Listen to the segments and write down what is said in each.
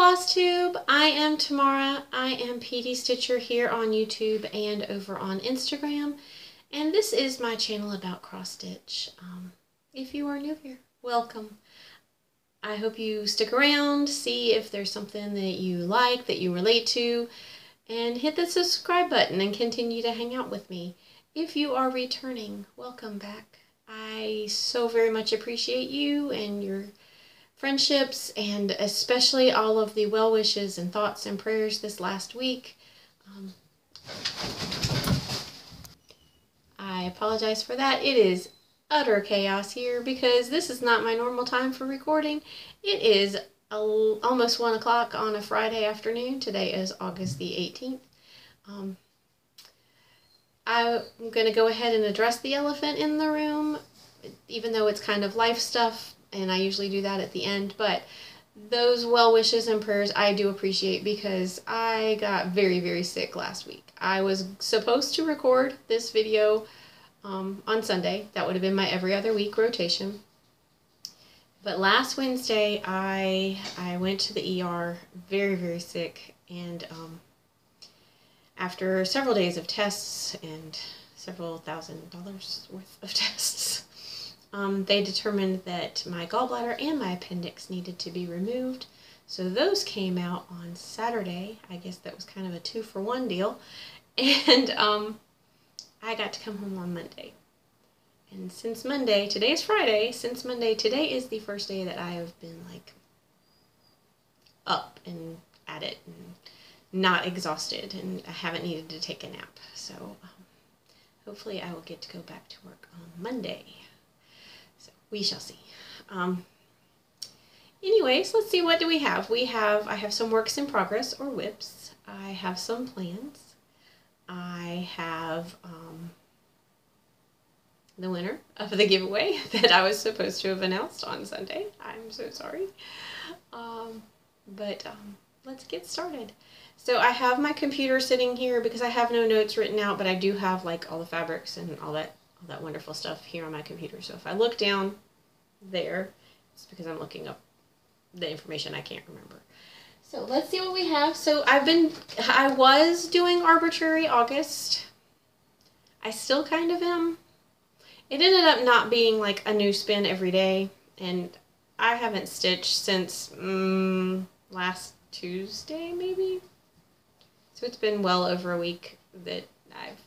Flosstube. I am Tamara. I am PD Stitcher here on YouTube and over on Instagram. And this is my channel about cross stitch. If you are new here, welcome. I hope you stick around, see if there's something that you like, that you relate to, and hit the subscribe button and continue to hang out with me. If you are returning, welcome back. I so very much appreciate you and your friendships, and especially all of the well wishes and thoughts and prayers this last week. I apologize for that. It is utter chaos here because this is not my normal time for recording. It is almost 1 o'clock on a Friday afternoon. Today is August the 18th. I'm going to go ahead and address the elephant in the room, even though it's kind of life stuff, and I usually do that at the end, but those well wishes and prayers I do appreciate because I got very, very sick last week. I was supposed to record this video on Sunday. That would have been my every other week rotation. But last Wednesday, I went to the ER very, very sick, and after several days of tests and several $1,000s worth of tests, they determined that my gallbladder and my appendix needed to be removed. So those came out on Saturday. I guess that was kind of a 2-for-1 deal. And I got to come home on Monday. And since Monday, today is Friday, since Monday, today is the first day that I have been like up and at it and not exhausted, and I haven't needed to take a nap. So hopefully I will get to go back to work on Monday. So we shall see. Anyways, let's see, what do we have? I have some works in progress, or WIPs. I have some plans. I have the winner of the giveaway that I was supposed to have announced on Sunday. I'm so sorry. But let's get started. So I have my computer sitting here because I have no notes written out, but I do have like all the fabrics and all that wonderful stuff here on my computer. So if I look down there, it's because I'm looking up the information I can't remember. So let's see what we have. So I was doing Arbitrary August. I still kind of am. It ended up not being like a new spin every day, and I haven't stitched since last Tuesday maybe. So it's been well over a week that I've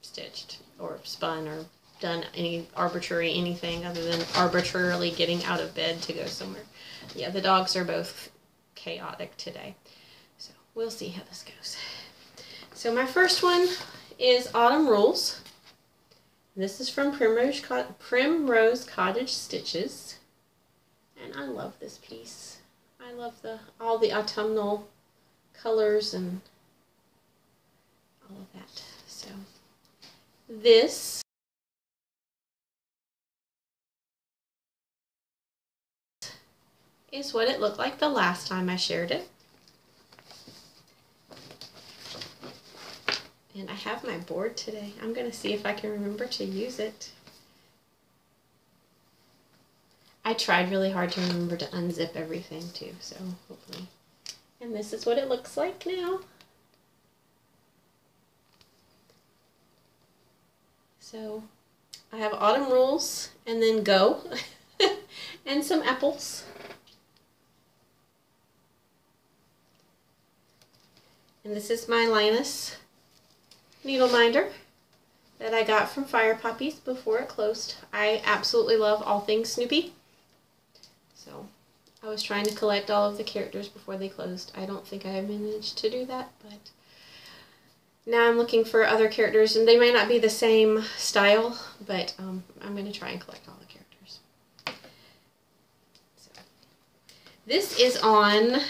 stitched or spun or done any arbitrary anything other than arbitrarily getting out of bed to go somewhere. Yeah, the dogs are both chaotic today. So we'll see how this goes. So my first one is Autumn Rules. This is from Primrose Cottage Stitches. And I love this piece. I love all the autumnal colors and all of that. So this is what it looked like the last time I shared it. And I have my board today. I'm going to see if I can remember to use it. I tried really hard to remember to unzip everything too, so hopefully. And this is what it looks like now. So I have Autumn Rules and then Go and some apples. And this is my Linus needle minder that I got from Fire Puppies before it closed. I absolutely love all things Snoopy. So I was trying to collect all of the characters before they closed. I don't think I managed to do that, but now I'm looking for other characters, and they may not be the same style, but I'm going to try and collect all the characters. So, this is on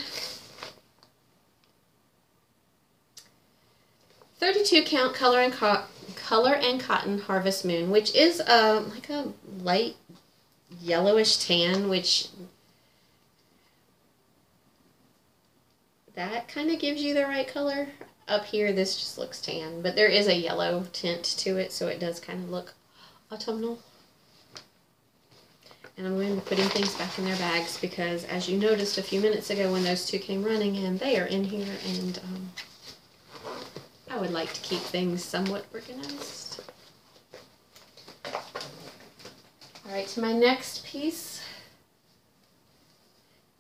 32 count color and cotton Harvest Moon, which is like a light yellowish tan, which that kind of gives you the right color. Up here, this just looks tan, but there is a yellow tint to it, so it does kind of look autumnal. And I'm going to be putting things back in their bags because, as you noticed a few minutes ago when those two came running in, they are in here, and I would like to keep things somewhat organized. Alright, so my next piece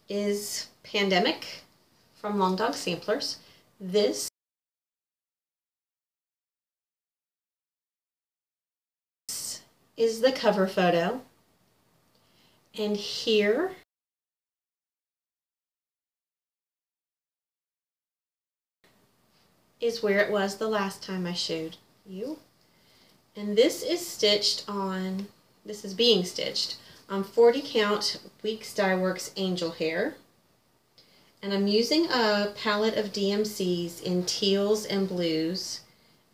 is Pandemic from Long Dog Samplers. This is the cover photo. And here is where it was the last time I showed you. And this is stitched on, this is being stitched on 40 count Weeks Dye Works Angel Hair. And I'm using a palette of DMCs in teals and blues.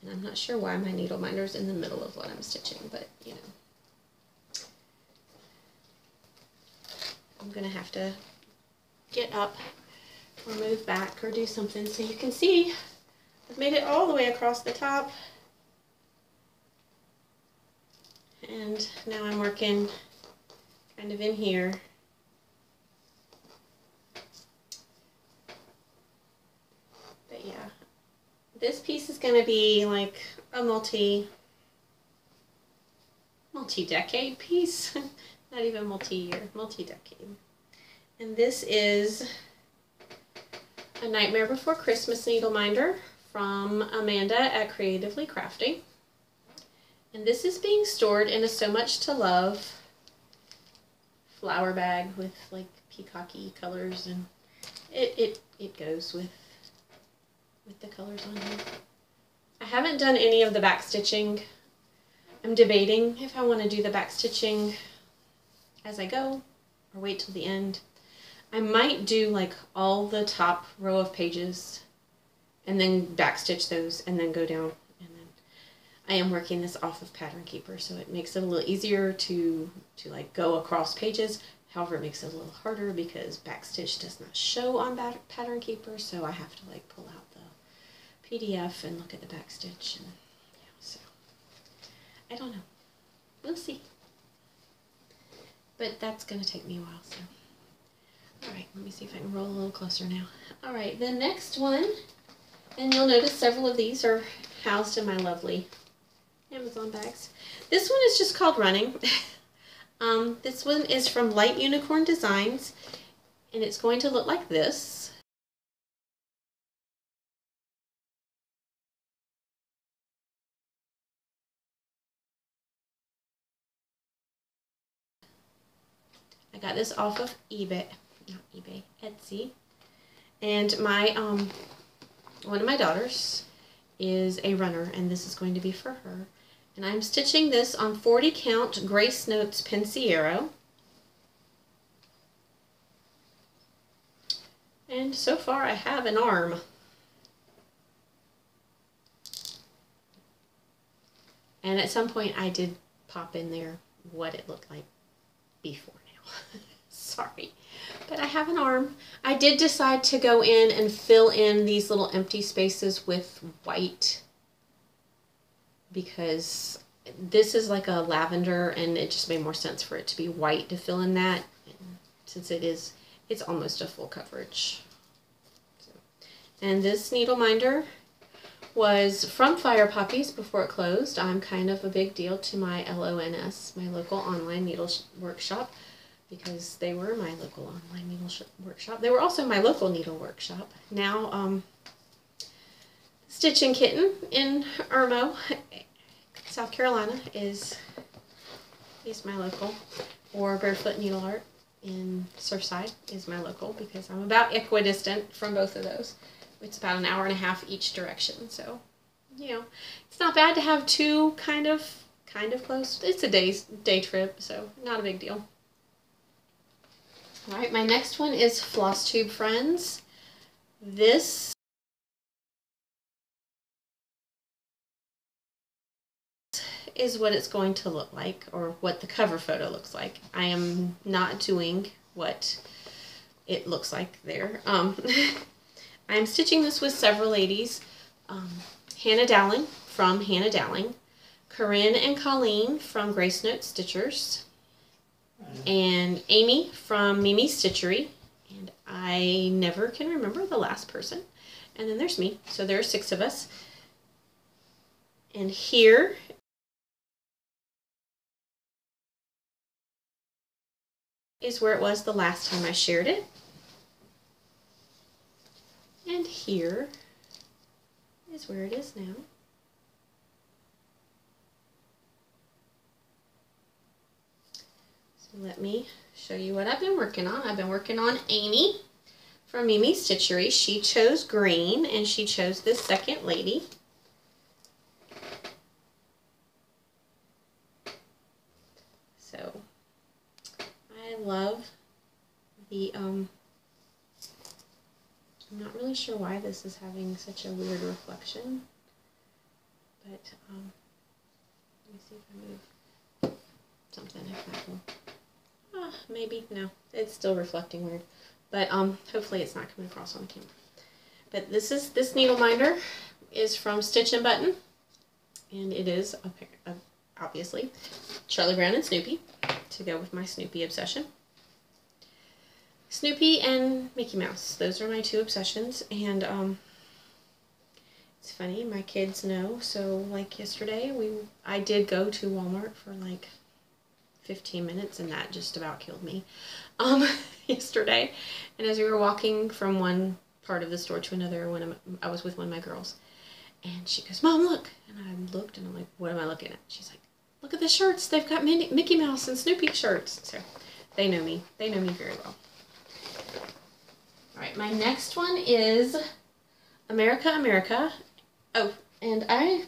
And I'm not sure why my needle minder's in the middle of what I'm stitching, but you know. I'm going to have to get up or move back or do something so you can see I've made it all the way across the top. And now I'm working kind of in here. But yeah, this piece is going to be like a multi-decade piece. Not even multi-year, multi-decade. And this is A Nightmare Before Christmas needle minder from Amanda at Creatively Crafty. And this is being stored in a So Much to Love flower bag with like peacocky colors, and it goes with the colors on here. I haven't done any of the back stitching. I'm debating if I want to do the back stitching as I go or wait till the end. I might do like all the top row of pages and then backstitch those and then go down. And then I am working this off of Pattern Keeper, so it makes it a little easier to like go across pages. However, it makes it a little harder because backstitch does not show on Pattern Keeper, so I have to like pull out the PDF and look at the backstitch, and yeah, so I don't know. We'll see. But that's going to take me a while, so. Alright, let me see if I can roll a little closer now. Alright, the next one, and you'll notice several of these are housed in my lovely Amazon bags. This one is just called Running. This one is from Light Unicorn Designs, and it's going to look like this. I got this off of Etsy. And my one of my daughters is a runner, and this is going to be for her. And I'm stitching this on 40 count Grace Notes Pensiero. And so far I have an arm. And at some point I did pop in there what it looked like before now. Sorry. But I have an arm. I did decide to go in and fill in these little empty spaces with white because this is like a lavender, and it just made more sense for it to be white to fill in that, and since it's almost a full coverage. So, and this needle minder was from Fire Poppies before it closed. I'm kind of a big deal to my LONS, my local online needle workshop, because they were my local online needle workshop. They were also my local needle workshop. Now, Stitching Kitten in Irmo, South Carolina is my local, or Barefoot Needle Art in Surfside is my local, because I'm about equidistant from both of those. It's about an hour and a half each direction, so you know it's not bad to have two kind of close. It's a day trip, so not a big deal. All right, my next one is Flosstube Friends. This is what it's going to look like, or what the cover photo looks like. I am not doing what it looks like there. I'm stitching this with several ladies. Hannah Dowling from Hannah Dowling, Corinne and Colleen from Grace Note Stitchers, and Amy from Mimi's Stitchery, and I never can remember the last person. And then there's me, so there are 6 of us. And here is where it was the last time I shared it. And here is where it is now. So let me show you what I've been working on. I've been working on Amy from Mimi's Stitchery. She chose green, and she chose this second lady. So I love the I'm not really sure why this is having such a weird reflection, but let me see if I move something, if that will, maybe, no, it's still reflecting weird, but hopefully it's not coming across on camera. But this needle minder is from Stitch and Button, and it is obviously Charlie Brown and Snoopy, to go with my Snoopy obsession. Snoopy and Mickey Mouse, those are my 2 obsessions, and it's funny, my kids know, so like yesterday, I did go to Walmart for like 15 minutes, and that just about killed me yesterday. And as we were walking from one part of the store to another, when I was with one of my girls, and she goes, "Mom, look," and I looked, and I'm like, "What am I looking at?" She's like, "Look at the shirts, they've got Mickey Mouse and Snoopy shirts." So they know me very well. Alright, my next one is America, America. Oh, and I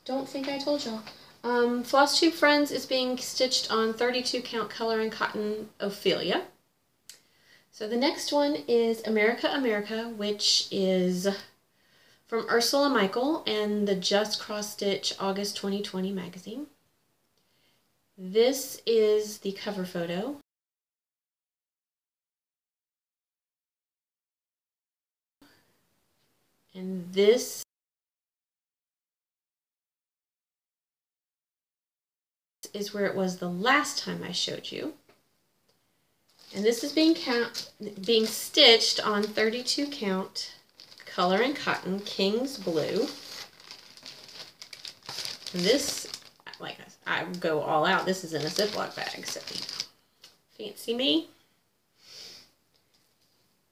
don't think I told y'all. Flosstube Friends is being stitched on 32 count color and cotton Ophelia. So the next one is America, America, which is from Ursula Michael and the Just Cross Stitch August 2020 magazine. This is the cover photo. And this is where it was the last time I showed you. And this is being stitched on 32 count color and cotton King's Blue. And this, like I go all out. This is in a Ziploc bag, so fancy me.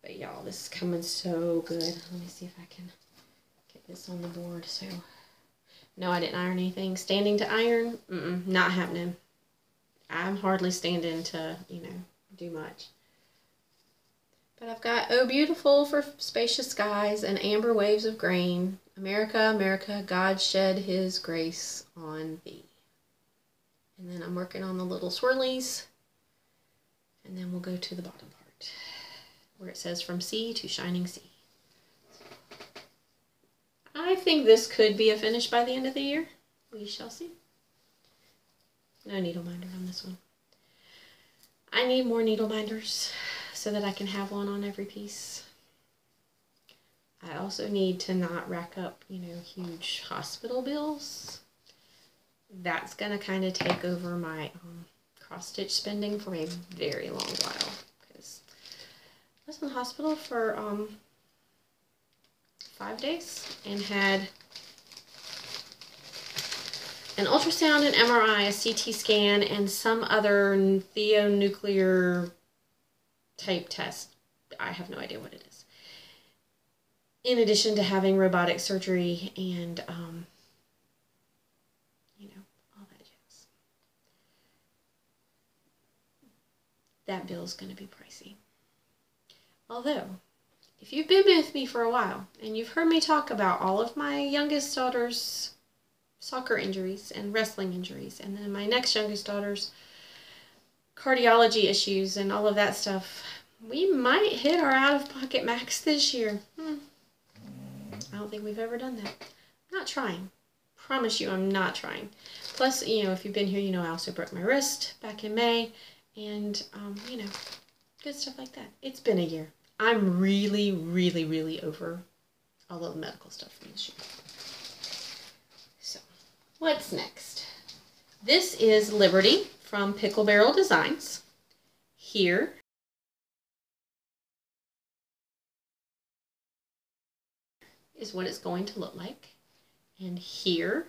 But y'all, this is coming so good. Let me see if I can get this on the board. So, no, I didn't iron anything. Standing to iron, not happening. I'm hardly standing to, do much. But I've got Oh Beautiful for Spacious Skies and Amber Waves of Grain. America, America, God shed His grace on thee. And then I'm working on the little swirlies. And then we'll go to the bottom part, where it says From Sea to Shining Sea. I think this could be a finish by the end of the year. We shall see. No needle minder on this one. I need more needle minders so that I can have one on every piece. I also need to not rack up, huge hospital bills. That's going to kind of take over my cross-stitch spending for a very long while. Because I was in the hospital for 5 days and had an ultrasound, an MRI, a CT scan, and some other theonuclear type test. I have no idea what it is. In addition to having robotic surgery and, all that jazz. That bill's going to be pricey. Although, if you've been with me for a while and you've heard me talk about all of my youngest daughter's soccer injuries and wrestling injuries, and then my next youngest daughter's cardiology issues and all of that stuff, we might hit our out-of-pocket max this year. I don't think we've ever done that. I'm not trying. Promise you I'm not trying. Plus, if you've been here, I also broke my wrist back in May, and, good stuff like that. It's been a year. I'm really, really, really over all of the medical stuff from this year. So, what's next? This is Liberty from Pickle Barrel Designs. Here is what it's going to look like. And here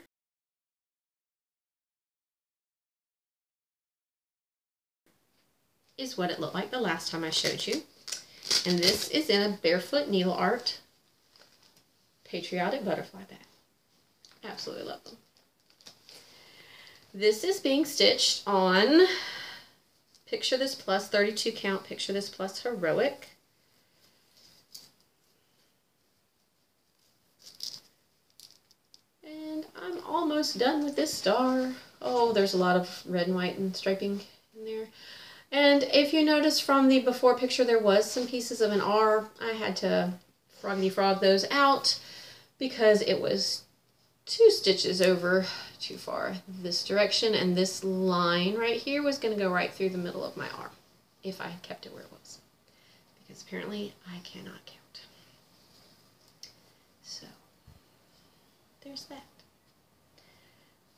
is what it looked like the last time I showed you. And this is in a Barefoot Needle Art Patriotic Butterfly bag. Absolutely love them. This is being stitched on Picture This Plus 32 count Picture This Plus Heroic. And I'm almost done with this star. Oh, there's a lot of red and white and striping in there. And if you notice from the before picture, there was some pieces of an R. I had to froggy frog those out because it was 2 stitches over too far this direction, and this line right here was going to go right through the middle of my R if I kept it where it was, because apparently I cannot count. So there's that.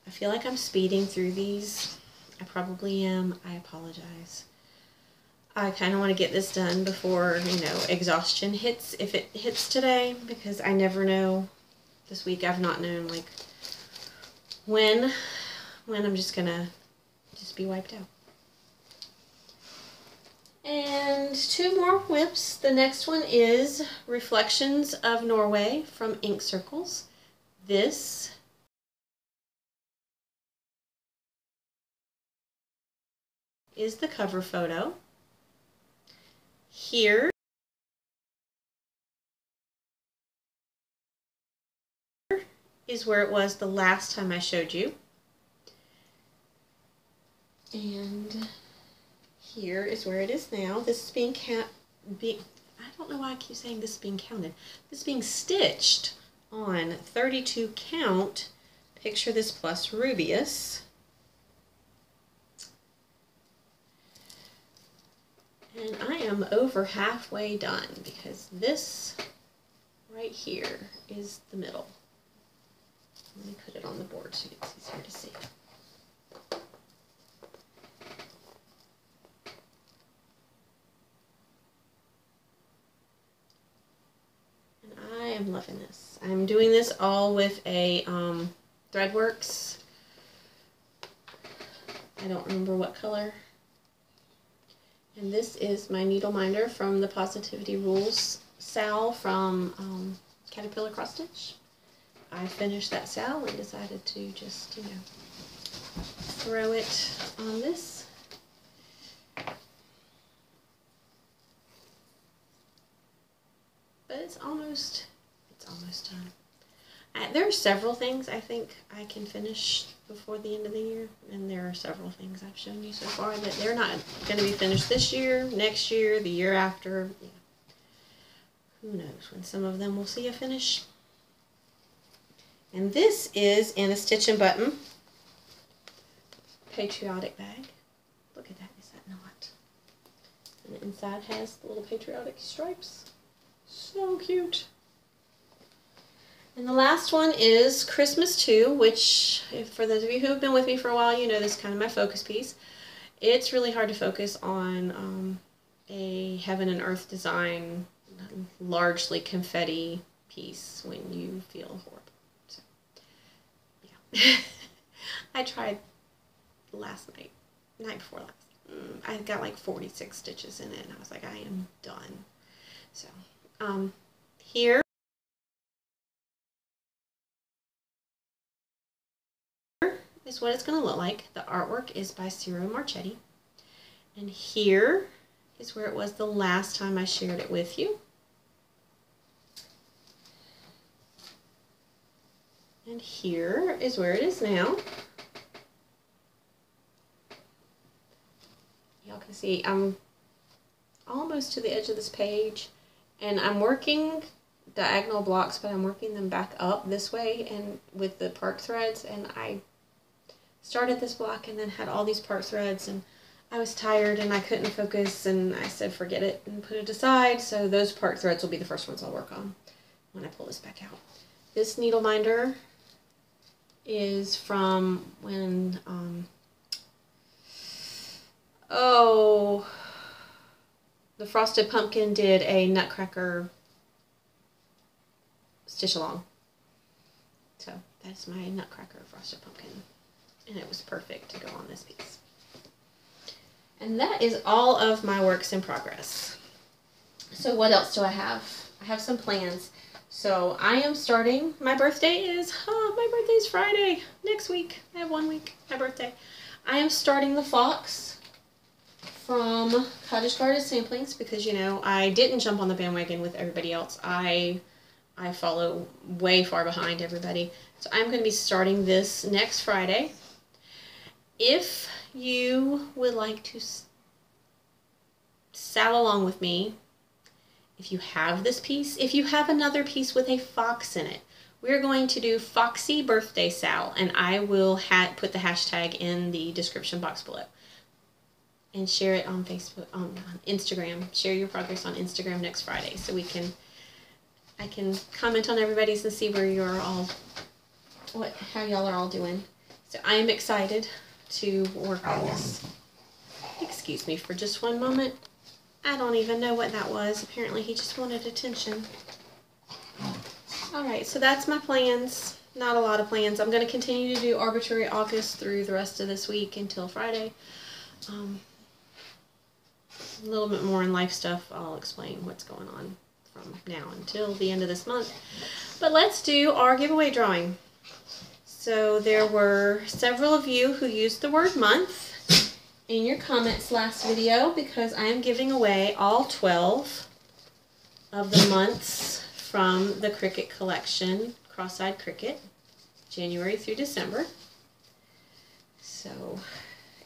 I feel like I'm speeding through these. I probably am. I apologize. I kind of want to get this done before, you know, exhaustion hits, if it hits today, because I never know. This week I've not known, like, when I'm just gonna be wiped out. And 2 more whips. The next one is Reflections of Norway from Ink Circles. This is the cover photo. Here is where it was the last time I showed you. And here is where it is now. This is being I don't know why I keep saying this is being counted. This is being stitched on 32 count Picture This Plus Rubious. And I am over halfway done because this right here is the middle. Let me put it on the board so it's easier to see. And I am loving this. I'm doing this all with a Threadworks. I don't remember what color. And this is my needle minder from the Positivity Rules Sal from Caterpillar Cross Stitch. I finished that Sal and decided to just, you know, throw it on this. But it's almost done. There are several things I think I can finish before the end of the year, and there are several things I've shown you so far that they're not going to be finished this year, next year, the year after. Yeah. Who knows when some of them will see a finish. And this is in a Stitch and Button patriotic bag. Look at that, is that not? And the inside has the little patriotic stripes. So cute. And the last one is Christmas 2, which, for those of you who have been with me for a while, you know this is kind of my focus piece. It's really hard to focus on a heaven and earth design, largely confetti piece when you feel horrible. So, yeah. I tried last night before last. I got like 46 stitches in it, and I was like, I am done. So, here is what it's going to look like. The artwork is by Ciro Marchetti. And here is where it was the last time I shared it with you. And here is where it is now. Y'all can see I'm almost to the edge of this page, and I'm working diagonal blocks, but I'm working them back up this way and with the park threads, and I started this block and then had all these park threads, and I was tired and I couldn't focus, and I said forget it and put it aside. So those park threads will be the first ones I'll work on when I pull this back out. This needle minder is from when Oh, the Frosted Pumpkin did a Nutcracker stitch along. So that's my Nutcracker Frosted Pumpkin. And it was perfect to go on this piece. And that is all of my works in progress. So what else do I have? I have some plans. So I am starting, my birthday is Friday, next week. I have 1 week, my birthday. I am starting the Fox from Cottage Garden Samplings because, you know, I didn't jump on the bandwagon with everybody else. I follow way far behind everybody. So I'm going to be starting this next Friday. If you would like to saddle along with me, if you have this piece, if you have another piece with a fox in it, we're going to do Foxy Birthday Sal, and I will put the hashtag in the description box below. And share it on Facebook, on Instagram. Share your progress on Instagram next Friday, so I can comment on everybody's and see where you're all, how y'all are all doing. So I am excited to work on this. Excuse me for just one moment. I don't even know what that was. Apparently he just wanted attention. Alright, so that's my plans. Not a lot of plans. I'm going to continue to do Arbitrary August through the rest of this week until Friday. A little bit more in life stuff. I'll explain what's going on from now until the end of this month. But let's do our giveaway drawing. So there were several of you who used the word month in your comments last video because I am giving away all 12 of the months from the Cricut collection, Cross-Eyed Cricut, January through December. So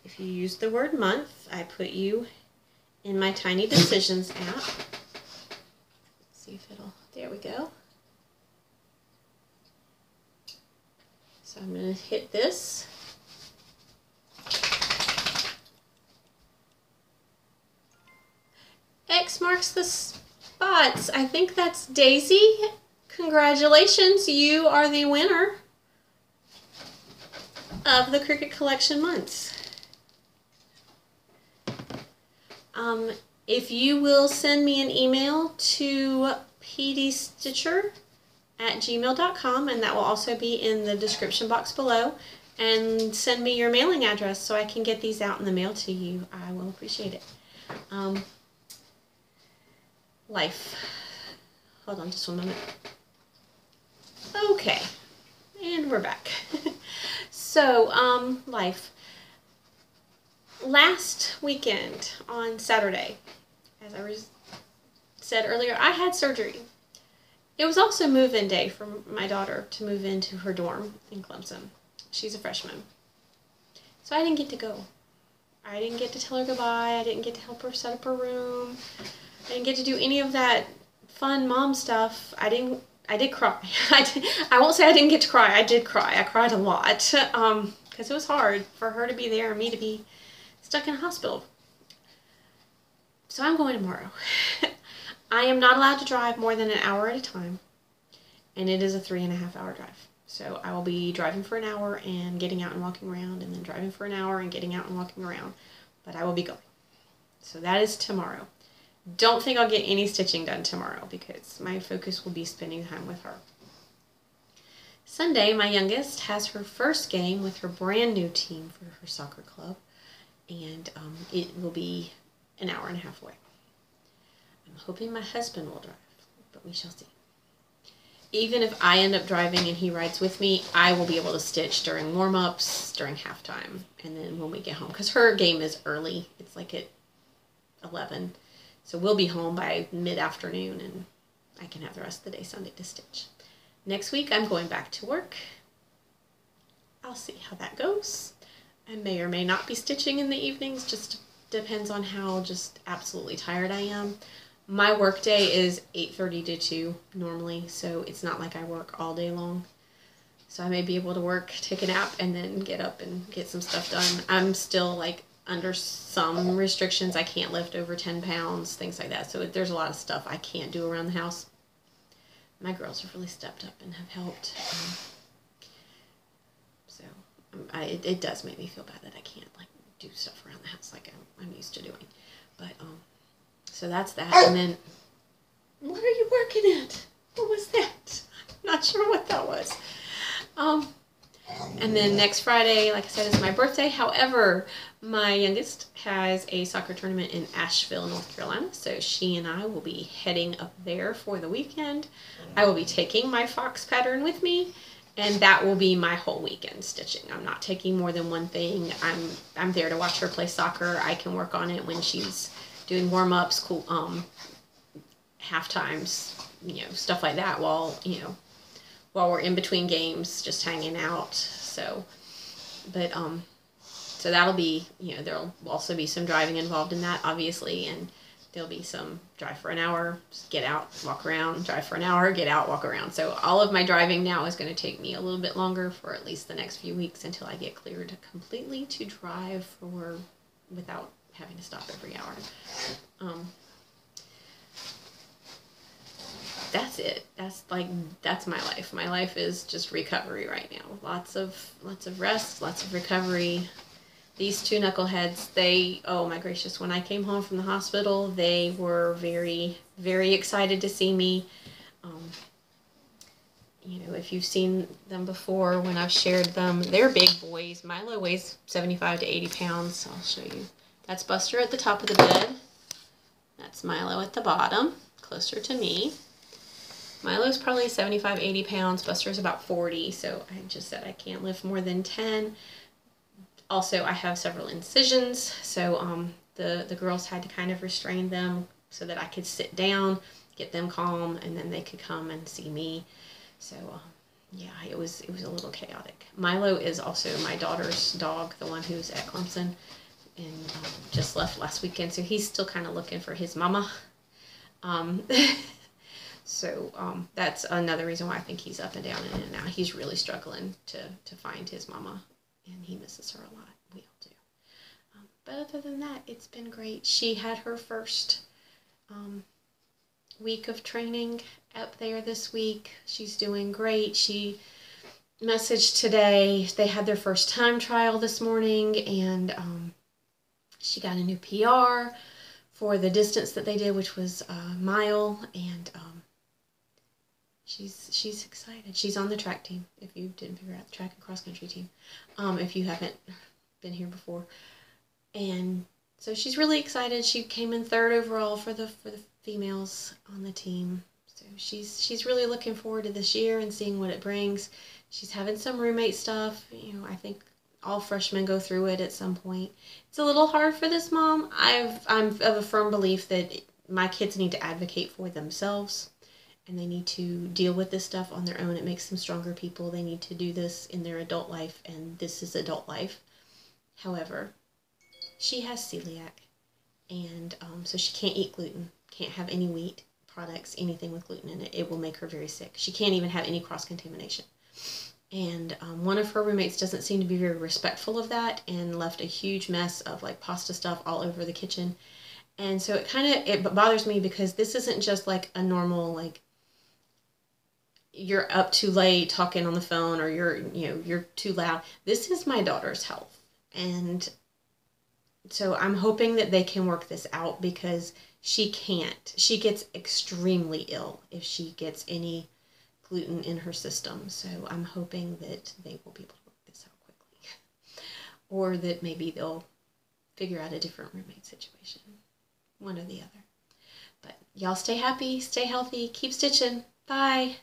if you use the word month, I put you in my Tiny Decisions app. Let's see if it'll, there we go. So I'm going to hit this. X marks the spots. I think that's Daisy. Congratulations, you are the winner of the Cricut Collection months. If you will send me an email to pdstitcher@gmail.com, and that will also be in the description box below, and send me your mailing address so I can get these out in the mail to you, I will appreciate it. Life. Hold on just one moment. Okay, and we're back. So, life. Last weekend on Saturday, as I said earlier, I had surgery. It was also move-in day for my daughter to move into her dorm in Clemson. She's a freshman. So I didn't get to go. I didn't get to tell her goodbye. I didn't get to help her set up her room. I didn't get to do any of that fun mom stuff. I did cry. I won't say I didn't get to cry. I did cry. I cried a lot because it was hard for her to be there and me to be stuck in a hospital. So I'm going tomorrow. I am not allowed to drive more than an hour at a time, and it is a 3.5-hour drive. So I will be driving for an hour and getting out and walking around, and then driving for an hour and getting out and walking around. But I will be going. So that is tomorrow. Don't think I'll get any stitching done tomorrow because my focus will be spending time with her. Sunday, my youngest has her first game with her brand new team for her soccer club, and it will be an hour and a half away. I'm hoping my husband will drive, but we shall see. Even if I end up driving and he rides with me, I will be able to stitch during warm-ups, during halftime, and then when we get home. Because her game is early. It's like at 11. So we'll be home by mid-afternoon, and I can have the rest of the day Sunday to stitch. Next week, I'm going back to work. I'll see how that goes. I may or may not be stitching in the evenings. Just depends on how just absolutely tired I am. My work day is 8:30 to 2 normally, so it's not like I work all day long. So I may be able to work, take a nap, and then get up and get some stuff done. I'm still like under some restrictions. I can't lift over 10 pounds, things like that. So there's a lot of stuff I can't do around the house. My girls have really stepped up and have helped. So it does make me feel bad that I can't like do stuff around the house like I'm used to doing. But, so that's that. And then, what are you working at? What was that? I'm not sure what that was. And then next Friday, like I said, is my birthday. However, my youngest has a soccer tournament in Asheville, North Carolina. So she and I will be heading up there for the weekend. I will be taking my fox pattern with me, and that will be my whole weekend stitching. I'm not taking more than one thing. I'm there to watch her play soccer. I can work on it when she's doing warm-ups, cool, half times, stuff like that while we're in between games, just hanging out. So, but, so that'll be, there'll also be some driving involved in that, obviously, and there'll be some drive for an hour, get out, walk around, drive for an hour, get out, walk around. So all of my driving now is going to take me a little bit longer for at least the next few weeks until I get cleared completely to drive without having to stop every hour. That's it. That's my life. My life is just recovery right now. Lots of rest, lots of recovery. These two knuckleheads, oh my gracious, when I came home from the hospital, they were very, very excited to see me. If you've seen them before when I've shared them, they're big boys. Milo weighs 75 to 80 pounds. I'll show you. That's Buster at the top of the bed. That's Milo at the bottom, closer to me. Milo's probably 75, 80 pounds. Buster's about 40, so I just said I can't lift more than 10. Also, I have several incisions, so the girls had to kind of restrain them so that I could sit down, get them calm, and then they could come and see me. So, yeah, it was a little chaotic. Milo is also my daughter's dog, the one who's at Clemson, and just left last weekend, so he's still kind of looking for his mama. So that's another reason why I think he's up and down and in and now. He's really struggling to find his mama, and he misses her a lot. We all do. But other than that, it's been great. She had her first week of training up there this week. She's doing great. She messaged today. They had their first time trial this morning, and she got a new PR for the distance that they did, which was a mile, and she's excited. She's on the track team, if you didn't figure out, the track and cross country team, if you haven't been here before. And so she's really excited. She came in 3rd overall for the females on the team. So she's really looking forward to this year and seeing what it brings. She's having some roommate stuff. I think all freshmen go through it at some point. It's a little hard for this mom. I'm of a firm belief that my kids need to advocate for themselves, and they need to deal with this stuff on their own. It makes them stronger people. They need to do this in their adult life, and this is adult life. However, she has celiac, and so she can't eat gluten, can't have any wheat products, anything with gluten in it. It will make her very sick. She can't even have any cross-contamination. And one of her roommates doesn't seem to be very respectful of that and left a huge mess of like pasta stuff all over the kitchen. And so it bothers me because this isn't just like a normal, like, you're up too late talking on the phone, or you're too loud. This is my daughter's health. And so I'm hoping that they can work this out, because she can't. She gets extremely ill if she gets any gluten in her system. So I'm hoping that they will be able to work this out quickly. Or that maybe they'll figure out a different roommate situation. One or the other. But y'all stay happy, stay healthy, keep stitching. Bye.